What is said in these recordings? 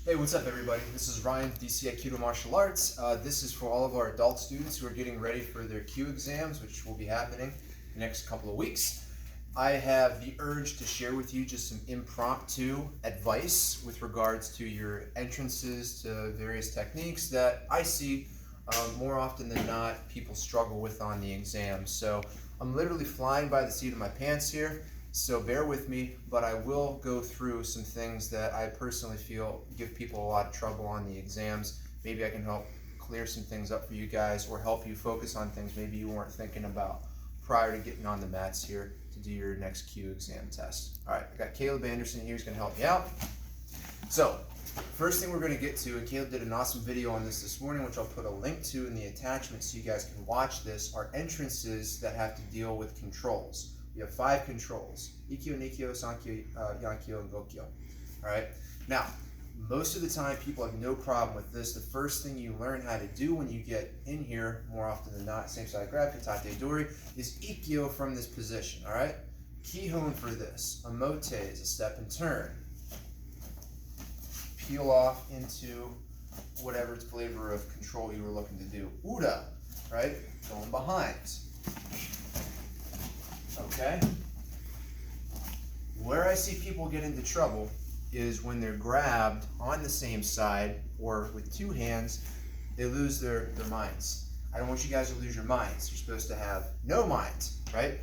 Hey, what's up, everybody? This is Ryan with DC Aikido Martial Arts. This is for all of our adult students who are getting ready for their Q exams, which will be happening the next couple of weeks. I have the urge to share with you just some impromptu advice with regards to your entrances to various techniques that I see more often than not people struggle with on the exam. So I'm literally flying by the seat of my pants here. So bear with me, but I will go through some things that I personally feel give people a lot of trouble on the exams. Maybe I can help clear some things up for you guys or help you focus on things maybe you weren't thinking about prior to getting on the mats here to do your next Q exam test. All right, I got Caleb Anderson here who's going to help me out. So first thing we're going to get to, and Caleb did an awesome video on this morning, which I'll put a link to in the attachment so you guys can watch this, are entrances that have to deal with controls. We have 5 controls: Ikkyo, Nikkyo, Sankyo, Yankyo, and Gokyo. All right. Now, most of the time, people have no problem with this. The first thing you learn how to do when you get in here, more often than not, same side grab, Katate Dori, is Ikkyo from this position. All right. Kihon for this. Omote is a step and turn. Peel off into whatever flavor of control you were looking to do. Uda, right? Going behind. Okay? Where I see people get into trouble is when they're grabbed on the same side or with 2 hands, they lose their minds. I don't want you guys to lose your minds. You're supposed to have no mind, right?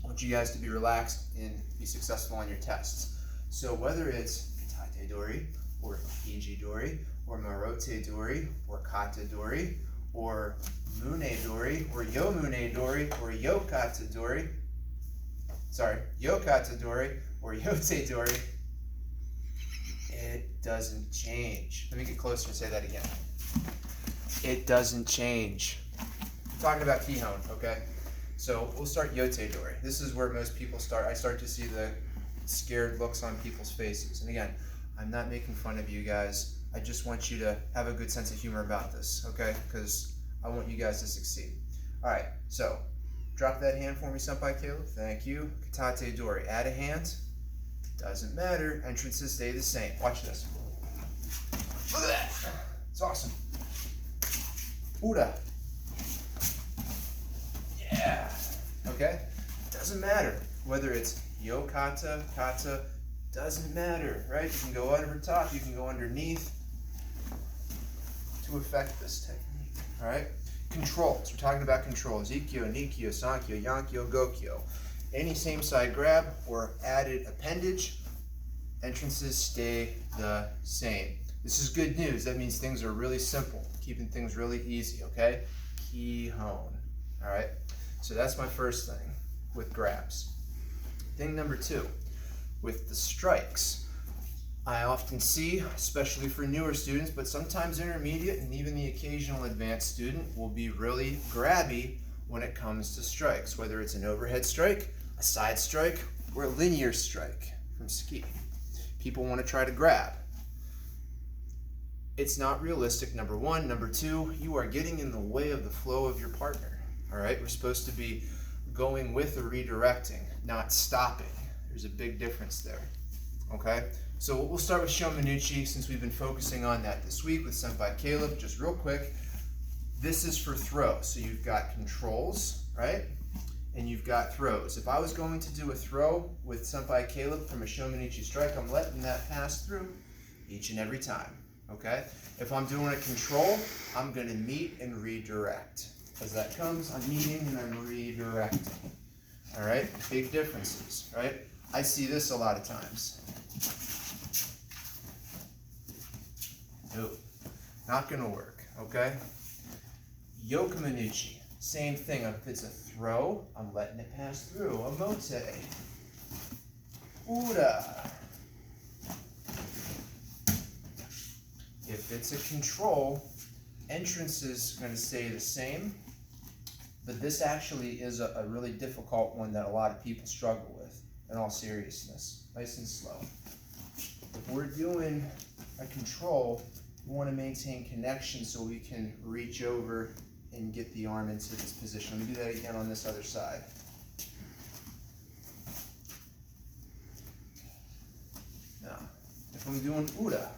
I want you guys to be relaxed and be successful on your tests. So whether it's Katate Dori, or Iji Dori, or Marote Dori, or Kata Dori, or Mune Dori, or Yo Mune Dori, or Yo Kata Dori, Yo Kata Dori, or Yote Dori, it doesn't change. Let me get closer and say that again. It doesn't change. I'm talking about Kihon, okay? So we'll start Yote Dori. This is where most people start. I start to see the scared looks on people's faces. And again, I'm not making fun of you guys. I just want you to have a good sense of humor about this, okay? Because I want you guys to succeed. All right, so drop that hand for me, Senpai Caleb. Thank you. Katate Dori. Add a hand. Doesn't matter. Entrances stay the same. Watch this. Look at that. It's awesome. Uda. Yeah. Okay? Doesn't matter whether it's Yo Kata, Kata, doesn't matter, right? You can go over top, you can go underneath to affect this technique, all right? Controls, we're talking about controls. Ikkyo, Nikkyo, Sankyo, Yankyo, Gokyo. Any same side grab or added appendage, entrances stay the same. This is good news. That means things are really simple, keeping things really easy, okay? Kihon, all right? So that's my first thing with grabs. Thing number 2. With the strikes, I often see, especially for newer students, but sometimes intermediate and even the occasional advanced student will be really grabby when it comes to strikes, whether it's an overhead strike, a side strike, or a linear strike from ski. People want to try to grab. It's not realistic, number 1. Number 2, you are getting in the way of the flow of your partner. All right, we're supposed to be going with or redirecting, not stopping. There's a big difference there, okay? So we'll start with Shomenuchi since we've been focusing on that this week with Senpai Caleb. Just real quick, this is for throw. So you've got controls, right? And you've got throws. If I was going to do a throw with Senpai Caleb from a Shomenuchi strike, I'm letting that pass through each and every time, okay? If I'm doing a control, I'm gonna meet and redirect. As that comes, I'm meeting and I'm redirecting. All right, big differences, right? I see this a lot of times. No, not gonna work, okay? Yokomanuchi, same thing. If it's a throw, I'm letting it pass through. Omote. Uda. If it's a control, entrance is gonna stay the same, but this actually is a really difficult one that a lot of people struggle with. In all seriousness, nice and slow. If we're doing a control, we want to maintain connection so we can reach over and get the arm into this position. Let me do that again on this other side. Now, if I'm doing Uda,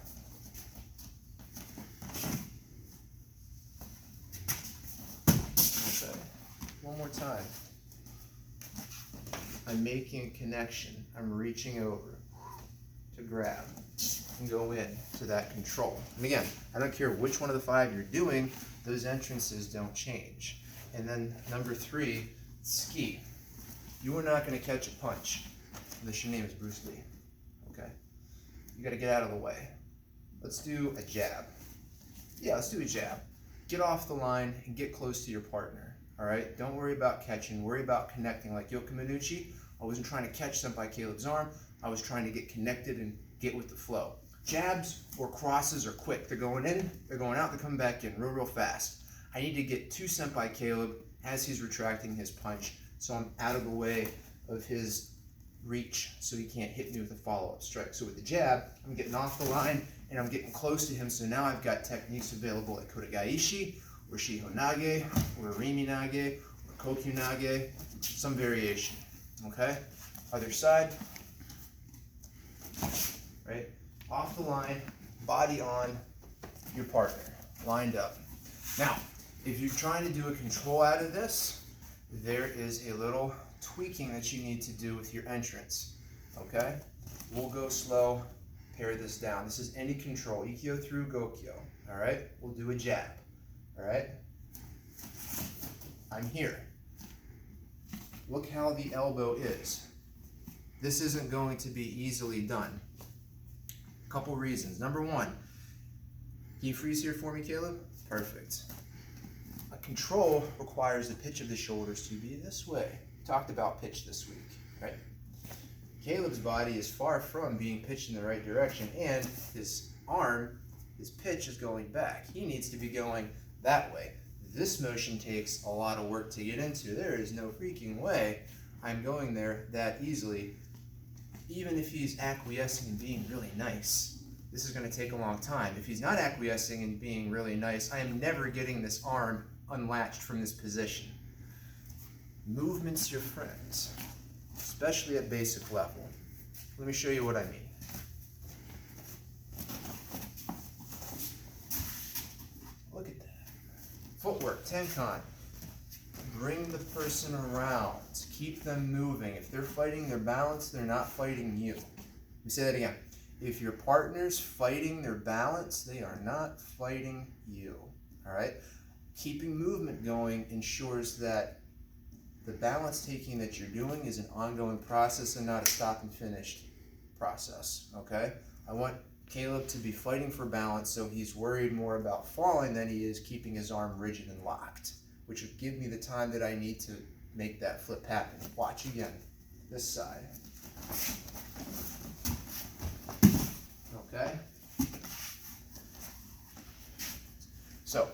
making a connection. I'm reaching over to grab and go in to that control. And again, I don't care which one of the 5 you're doing, those entrances don't change. And then number 3, ski. You are not going to catch a punch unless your name is Bruce Lee. Okay? You got to get out of the way. Let's do a jab. Yeah, let's do a jab. Get off the line and get close to your partner. All right? Don't worry about catching. Worry about connecting. Like Yoka Minucci, I wasn't trying to catch Senpai Caleb's arm. I was trying to get connected and get with the flow. Jabs or crosses are quick. They're going in, they're going out, they're coming back in real fast. I need to get to Senpai Caleb as he's retracting his punch, so I'm out of the way of his reach so he can't hit me with a follow-up strike. So with the jab, I'm getting off the line and I'm getting close to him, so now I've got techniques available like Kodagaishi, or Shiho Nage, or Rimi Nage, or Kokyu Nage, some variation, okay? Other side, right? Off the line, body on your partner, lined up. Now, if you're trying to do a control out of this, there is a little tweaking that you need to do with your entrance, okay? We'll go slow, pare this down. This is any control, Ikkyo through Gokyo, all right? We'll do a jab, all right? I'm here. Look how the elbow is. This isn't going to be easily done. Couple reasons. Number 1, can you freeze here for me, Caleb? Perfect. A control requires the pitch of the shoulders to be this way. We talked about pitch this week, right? Caleb's body is far from being pitched in the right direction, and his arm, his pitch is going back. He needs to be going that way. This motion takes a lot of work to get into. There is no freaking way I'm going there that easily. Even if he's acquiescing and being really nice, this is going to take a long time. If he's not acquiescing and being really nice, I am never getting this arm unlatched from this position. Movement's your friend, especially at basic level. Let me show you what I mean. Look at that. Footwork, Tenkan. Bring the person around. Keep them moving. If they're fighting their balance, they're not fighting you. Let me say that again. If your partner's fighting their balance, they are not fighting you. All right? Keeping movement going ensures that the balance taking that you're doing is an ongoing process and not a stop and finished process. Okay? I want Caleb to be fighting for balance, so he's worried more about falling than he is keeping his arm rigid and locked, which would give me the time that I need to make that flip happen. Watch again, this side. Okay? So,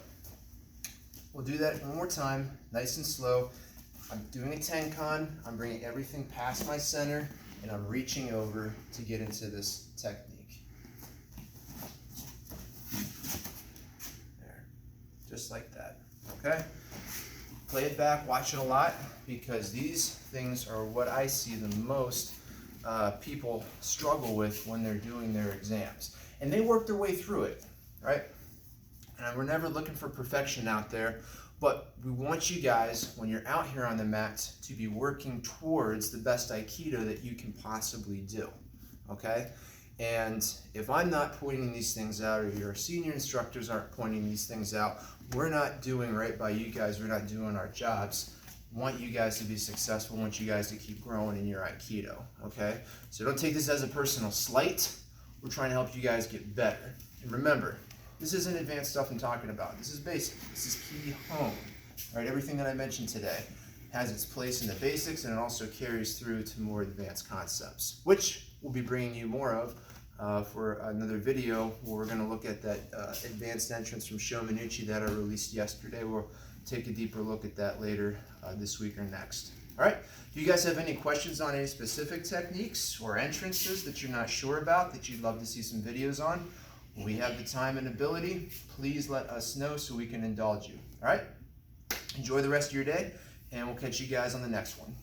we'll do that one more time, nice and slow. I'm doing a Tenkan, I'm bringing everything past my center, and I'm reaching over to get into this technique. There, just like that, okay? Play it back, watch it a lot, because these things are what I see the most people struggle with when they're doing their exams. And they work their way through it, right? And we're never looking for perfection out there, but we want you guys, when you're out here on the mat, to be working towards the best Aikido that you can possibly do, okay? And if I'm not pointing these things out, or your senior instructors aren't pointing these things out, we're not doing right by you guys, we're not doing our jobs. Want you guys to be successful, want you guys to keep growing in your Aikido, okay? So don't take this as a personal slight. We're trying to help you guys get better. And remember, this isn't advanced stuff I'm talking about. This is basic. This is Ki Hon. All right, everything that I mentioned today has its place in the basics, and it also carries through to more advanced concepts, which we'll be bringing you more of for another video where we're going to look at that advanced entrance from Sho Minucci that I released yesterday. We'll take a deeper look at that later this week or next. All right, do you guys have any questions on any specific techniques or entrances that you're not sure about that you'd love to see some videos on? When we have the time and ability, please let us know so we can indulge you. All right, enjoy the rest of your day, and we'll catch you guys on the next one.